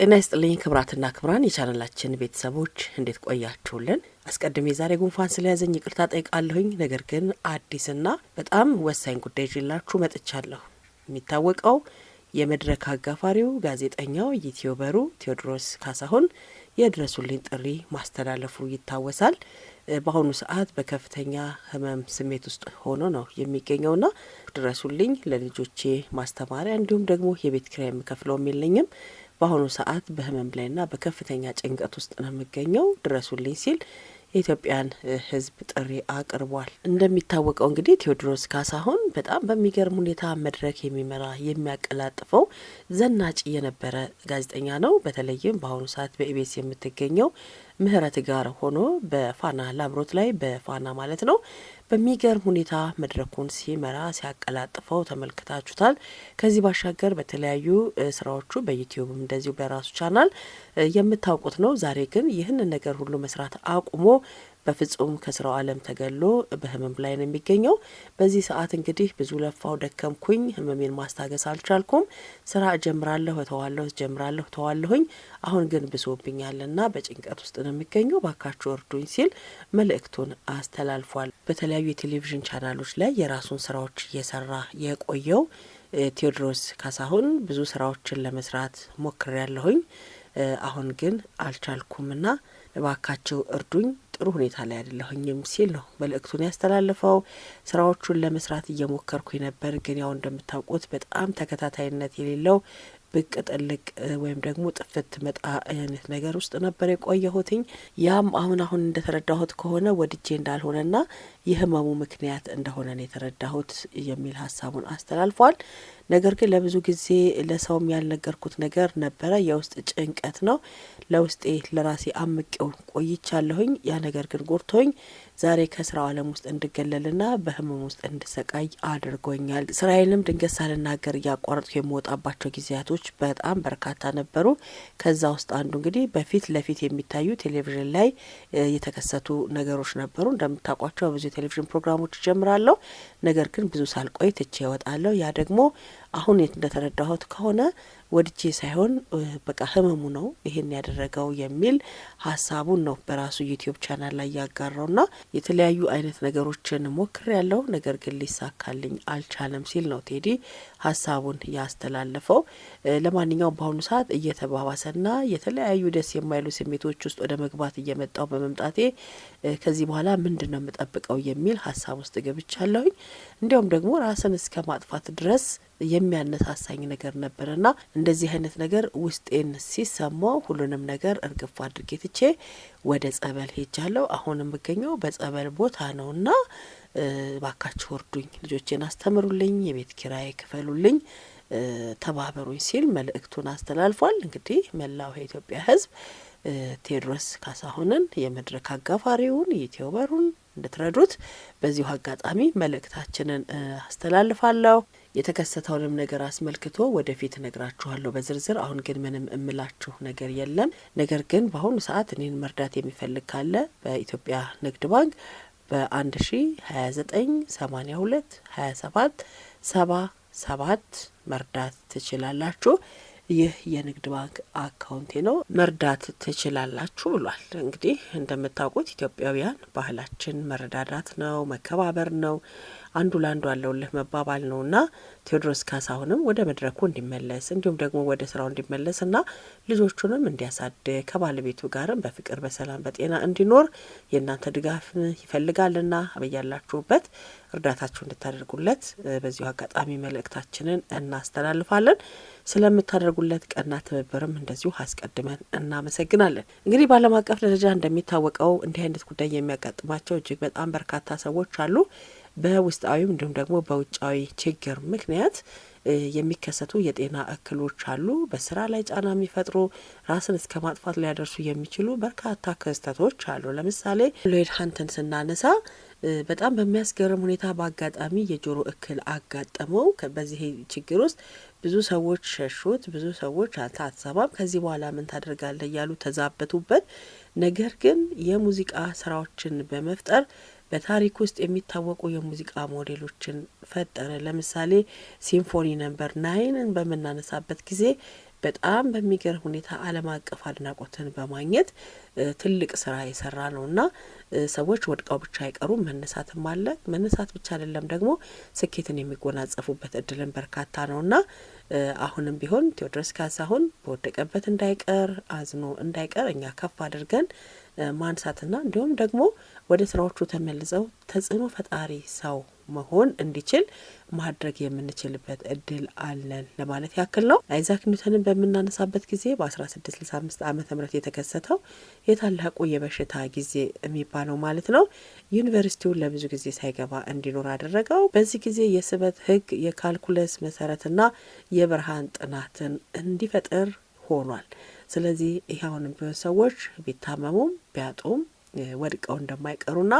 ጤና ይስጥልኝ ክብራትና ክብራን የቻናላችን ቤተሰቦች እንዴት ቆያችሁልን? አስቀድሜ ዛሬ ጉንፋን ስለያዘኝ ይቅርታ ጠይቃለሁኝ። ነገር ግን አዲስና በጣም ወሳኝ ጉዳይ ይዤላችሁ መጥቻለሁ። የሚታወቀው የመድረክ አጋፋሪው ጋዜጠኛው ዩቲዩበሩ ቴዎድሮስ ካሳሁን የድረሱልኝ ጥሪ ማስተላለፉ ይታወሳል። በአሁኑ ሰዓት በከፍተኛ ህመም ስሜት ውስጥ ሆኖ ነው የሚገኘውና ድረሱልኝ፣ ለልጆቼ ማስተማሪያ እንዲሁም ደግሞ የቤት ኪራይ የምከፍለውም የለኝም፣ በአሁኑ ሰዓት በህመም ላይና በከፍተኛ ጭንቀት ውስጥ ነው የሚገኘው፣ ድረሱልኝ ሲል የኢትዮጵያን ህዝብ ጥሪ አቅርቧል። እንደሚታወቀው እንግዲህ ቴዎድሮስ ካሳሁን በጣም በሚገርም ሁኔታ መድረክ የሚመራ የሚያቀላጥፈው ዘናጭ የነበረ ጋዜጠኛ ነው። በተለይም በአሁኑ ሰዓት በኢቢኤስ የምትገኘው ምህረት ጋር ሆኖ በፋና ላምሮት ላይ በፋና ማለት ነው በሚገርም ሁኔታ መድረኩን ሲመራ ሲያቀላጥፈው ተመልክታችሁታል። ከዚህ ባሻገር በተለያዩ ስራዎቹ በዩቲዩብም እንደዚሁ በራሱ ቻናል የምታውቁት ነው። ዛሬ ግን ይህንን ነገር ሁሉ መስራት አቁሞ በፍጹም ከስራው ዓለም ተገሎ በህመም ላይ ነው የሚገኘው። በዚህ ሰዓት እንግዲህ ብዙ ለፋው ደከምኩኝ፣ ህመሜን ማስታገስ አልቻልኩም፣ ስራ እጀምራለሁ እተዋለሁ፣ እጀምራለሁ እተዋለሁኝ፣ አሁን ግን ብሶብኛልና በጭንቀት ውስጥ ነው የሚገኘው፣ ባካችሁ እርዱኝ ሲል መልእክቱን አስተላልፏል። በተለያዩ የቴሌቪዥን ቻናሎች ላይ የራሱን ስራዎች እየሰራ የቆየው ቴዎድሮስ ካሳሁን ብዙ ስራዎችን ለመስራት ሞክሬያለሁኝ፣ አሁን ግን አልቻልኩምና እባካችሁ እርዱኝ፣ ጥሩ ሁኔታ ላይ አይደለሁኝም ሲል ነው መልእክቱን ያስተላለፈው። ስራዎቹን ለመስራት እየሞከርኩኝ ነበር፣ ግን ያው እንደምታውቁት በጣም ተከታታይነት የሌለው ብቅ ጥልቅ ወይም ደግሞ ጥፍት መጣ አይነት ነገር ውስጥ ነበር የቆየሁትኝ። ያም አሁን እንደተረዳሁት ከሆነ ወድጄ እንዳልሆነና የህመሙ ምክንያት እንደሆነ ነው የተረዳሁት የሚል ሀሳቡን አስተላልፏል። ነገር ግን ለብዙ ጊዜ ለሰውም ያልነገርኩት ነገር ነበረ። የውስጥ ጭንቀት ነው፣ ለውስጤ ለራሴ አምቄው ቆይቻለሁኝ። ያ ነገር ግን ጎርቶኝ ዛሬ ከስራው ዓለም ውስጥ እንድገለልና በህመም ውስጥ እንድሰቃይ አድርጎኛል። ስራዬንም ድንገት ሳልናገር እያቋረጥኩ የምወጣባቸው ጊዜያቶች በጣም በርካታ ነበሩ። ከዛ ውስጥ አንዱ እንግዲህ በፊት ለፊት የሚታዩ ቴሌቪዥን ላይ የተከሰቱ ነገሮች ነበሩ። እንደምታውቋቸው ብዙ የቴሌቪዥን ፕሮግራሞች ጀምራለሁ፣ ነገር ግን ብዙ ሳልቆይ ትቼ እወጣለሁ። ያ ደግሞ አሁን እንደተረዳሁት ከሆነ ወድጄ ሳይሆን በቃ ህመሙ ነው ይሄን ያደረገው የሚል ሀሳቡን ነው በራሱ ዩቲዩብ ቻናል ላይ ያጋራውና የተለያዩ አይነት ነገሮችን ሞክር ያለው ነገር ግን ሊሳካልኝ አልቻለም ሲል ነው ቴዲ ሀሳቡን ያስተላለፈው። ለማንኛውም በአሁኑ ሰዓት እየተባባሰና የተለያዩ ደስ የማይሉ ስሜቶች ውስጥ ወደ መግባት እየመጣው በመምጣቴ ከዚህ በኋላ ምንድነው የምጠብቀው የሚል ሀሳብ ውስጥ ገብቻለሁኝ። እንዲያውም ደግሞ ራስን እስከ ማጥፋት ድረስ የሚያነሳሳኝ ነገር ነበርና እንደዚህ አይነት ነገር ውስጤን ሲሰማው ሁሉንም ነገር እርግፍ አድርጌ ትቼ ወደ ጸበል ሄጃለሁ። አሁን የምገኘው በጸበል ቦታ ነውና ባካችሁ ወርዱኝ፣ ልጆቼን አስተምሩልኝ፣ የቤት ኪራይ ክፈሉልኝ፣ ተባበሩኝ ሲል መልእክቱን አስተላልፏል። እንግዲህ መላው የኢትዮጵያ ሕዝብ ቴዎድሮስ ካሳሁንን የመድረክ አጋፋሪውን ዩቲዩበሩን እንድትረዱት በዚሁ አጋጣሚ መልእክታችንን አስተላልፋለሁ። የተከሰተውንም ነገር አስመልክቶ ወደፊት እነግራችኋለሁ በዝርዝር። አሁን ግን ምንም እምላችሁ ነገር የለም። ነገር ግን በአሁኑ ሰዓት እኔን መርዳት የሚፈልግ ካለ በኢትዮጵያ ንግድ ባንክ በ19822777 መርዳት ትችላላችሁ። ይህ የንግድ ባንክ አካውንቴ ነው፣ መርዳት ትችላላችሁ ብሏል። እንግዲህ እንደምታውቁት ኢትዮጵያውያን ባህላችን መረዳዳት ነው፣ መከባበር ነው፣ አንዱ ለአንዱ አለውልህ መባባል ነውና ቴዎድሮስ ካሳሁንም ወደ መድረኩ እንዲመለስ እንዲሁም ደግሞ ወደ ስራው እንዲመለስና ልጆቹንም እንዲያሳድግ ከባለቤቱ ጋርም በፍቅር በሰላም በጤና እንዲኖር የእናንተ ድጋፍ ይፈልጋልና በያላችሁበት እርዳታችሁ እንድታደርጉለት በዚሁ አጋጣሚ መልእክታችንን እናስተላልፋለን። ስለምታደርጉለት ቀና ትብብርም እንደዚሁ አስቀድመን እናመሰግናለን። እንግዲህ በዓለም አቀፍ ደረጃ እንደሚታወቀው እንዲህ አይነት ጉዳይ የሚያጋጥማቸው እጅግ በጣም በርካታ ሰዎች አሉ። በውስጣዊም እንዲሁም ደግሞ በውጫዊ ችግር ምክንያት የሚከሰቱ የጤና እክሎች አሉ። በስራ ላይ ጫና የሚፈጥሩ ራስን እስከ ማጥፋት ሊያደርሱ የሚችሉ በርካታ ክስተቶች አሉ። ለምሳሌ ሎይድ ሃንተን ስናነሳ በጣም በሚያስገርም ሁኔታ በአጋጣሚ የጆሮ እክል አጋጠመው። በዚህ ችግር ውስጥ ብዙ ሰዎች ሸሹት፣ ብዙ ሰዎች አትሰማም፣ ከዚህ በኋላ ምን ታደርጋለህ እያሉ ተዛበቱበት። ነገር ግን የሙዚቃ ስራዎችን በመፍጠር በታሪክ ውስጥ የሚታወቁ የሙዚቃ ሞዴሎችን ፈጠረ። ለምሳሌ ሲምፎኒ ነምበር 9ን በመናነሳበት ጊዜ በጣም በሚገርም ሁኔታ ዓለም አቀፍ አድናቆትን በማግኘት ትልቅ ስራ የሰራ ነውና ሰዎች ወድቀው ብቻ አይቀሩም፣ መነሳትም አለ። መነሳት ብቻ አይደለም ደግሞ ስኬትን የሚጎናጸፉበት እድልን በርካታ ነውና አሁንም ቢሆን ቴዎድሮስ ካሳሁን በወደቀበት እንዳይቀር አዝኖ እንዳይቀር እኛ ከፍ አድርገን ማንሳትና እንዲሁም ደግሞ ወደ ስራዎቹ ተመልሰው ተጽዕኖ ፈጣሪ ሰው መሆን እንዲችል ማድረግ የምንችልበት እድል አለን ለማለት ያክል ነው። አይዛክ ኒውተንን በምናነሳበት ጊዜ በ1665 ዓመተ ምህረት የተከሰተው የታላቁ የበሽታ ጊዜ የሚባለው ማለት ነው ዩኒቨርሲቲውን ለብዙ ጊዜ ሳይገባ እንዲኖር አደረገው። በዚህ ጊዜ የስበት ህግ፣ የካልኩለስ መሰረትና የብርሃን ጥናትን እንዲፈጥር ሆኗል። ስለዚህ ይሄውንም ቢሆን ሰዎች ቢታመሙም ቢያጡም ወድቀው እንደማይቀሩና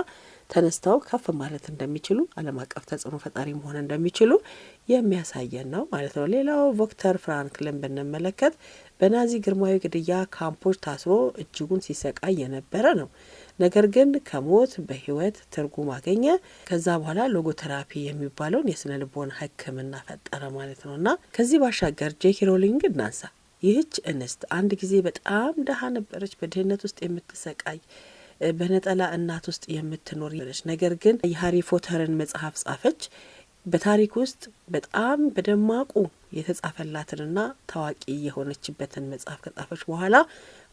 ተነስተው ከፍ ማለት እንደሚችሉ ዓለም አቀፍ ተጽዕኖ ፈጣሪ መሆን እንደሚችሉ የሚያሳየን ነው ማለት ነው። ሌላው ቪክተር ፍራንክልን ብንመለከት በናዚ ግርማዊ ግድያ ካምፖች ታስሮ እጅጉን ሲሰቃይ የነበረ ነው። ነገር ግን ከሞት በህይወት ትርጉም አገኘ። ከዛ በኋላ ሎጎቴራፒ የሚባለውን የስነ ልቦና ሕክምና ፈጠረ ማለት ነውና ከዚህ ባሻገር ጄኪ ሮሊንግ እናንሳ። ይህች እንስት አንድ ጊዜ በጣም ደሃ ነበረች፣ በድህነት ውስጥ የምትሰቃይ በነጠላ እናት ውስጥ የምትኖር ነች። ነገር ግን የሃሪ ፖተርን መጽሐፍ ጻፈች። በታሪክ ውስጥ በጣም በደማቁ የተጻፈላትንና ታዋቂ የሆነችበትን መጽሐፍ ከጻፈች በኋላ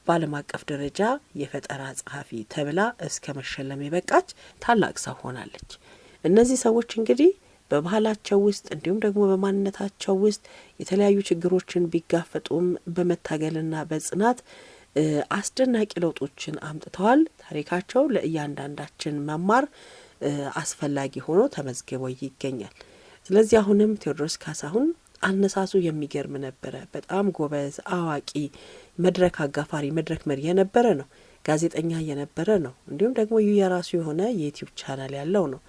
በዓለም አቀፍ ደረጃ የፈጠራ ጸሐፊ ተብላ እስከ መሸለም የበቃች ታላቅ ሰው ሆናለች። እነዚህ ሰዎች እንግዲህ በባህላቸው ውስጥ እንዲሁም ደግሞ በማንነታቸው ውስጥ የተለያዩ ችግሮችን ቢጋፈጡም በመታገልና በጽናት አስደናቂ ለውጦችን አምጥተዋል። ታሪካቸው ለእያንዳንዳችን መማር አስፈላጊ ሆኖ ተመዝግቦ ይገኛል። ስለዚህ አሁንም ቴዎድሮስ ካሳሁን አነሳሱ የሚገርም ነበረ። በጣም ጎበዝ፣ አዋቂ፣ መድረክ አጋፋሪ፣ መድረክ መሪ የነበረ ነው። ጋዜጠኛ የነበረ ነው። እንዲሁም ደግሞ የራሱ የሆነ የዩቲዩብ ቻናል ያለው ነው።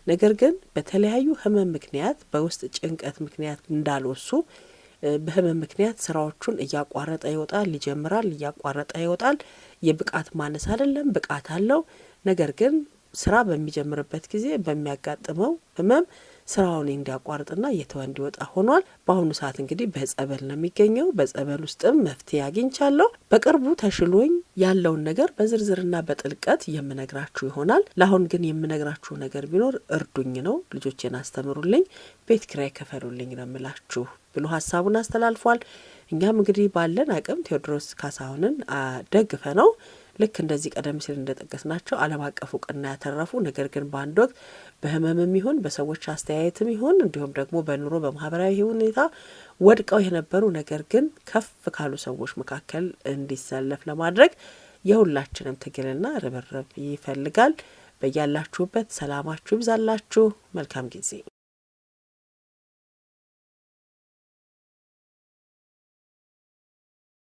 ነገር ግን በተለያዩ ህመም ምክንያት በውስጥ ጭንቀት ምክንያት እንዳልወሱ በህመም ምክንያት ስራዎቹን እያቋረጠ ይወጣል፣ ይጀምራል፣ እያቋረጠ ይወጣል። የብቃት ማነስ አይደለም፣ ብቃት አለው። ነገር ግን ስራ በሚጀምርበት ጊዜ በሚያጋጥመው ህመም ስራውን እንዲያቋርጥና እየተወ እንዲወጣ ሆኗል። በአሁኑ ሰዓት እንግዲህ በጸበል ነው የሚገኘው። በጸበል ውስጥም መፍትሄ አግኝቻለሁ። በቅርቡ ተሽሎኝ ያለውን ነገር በዝርዝርና በጥልቀት የምነግራችሁ ይሆናል። ለአሁን ግን የምነግራችሁ ነገር ቢኖር እርዱኝ ነው። ልጆቼን አስተምሩልኝ፣ ቤት ኪራይ ከፈሉልኝ ነው የምላችሁ ብሎ ሀሳቡን አስተላልፏል። እኛም እንግዲህ ባለን አቅም ቴዎድሮስ ካሳሁንን ደግፈ ነው ልክ እንደዚህ ቀደም ሲል እንደጠቀስናቸው ዓለም አቀፍ እውቅና ያተረፉ ነገር ግን በአንድ ወቅት በህመምም ይሁን በሰዎች አስተያየትም ይሁን እንዲሁም ደግሞ በኑሮ በማህበራዊ ሁኔታ ወድቀው የነበሩ ነገር ግን ከፍ ካሉ ሰዎች መካከል እንዲሰለፍ ለማድረግ የሁላችንም ትግልና ርብርብ ይፈልጋል። በያላችሁበት ሰላማችሁ ይብዛላችሁ። መልካም ጊዜ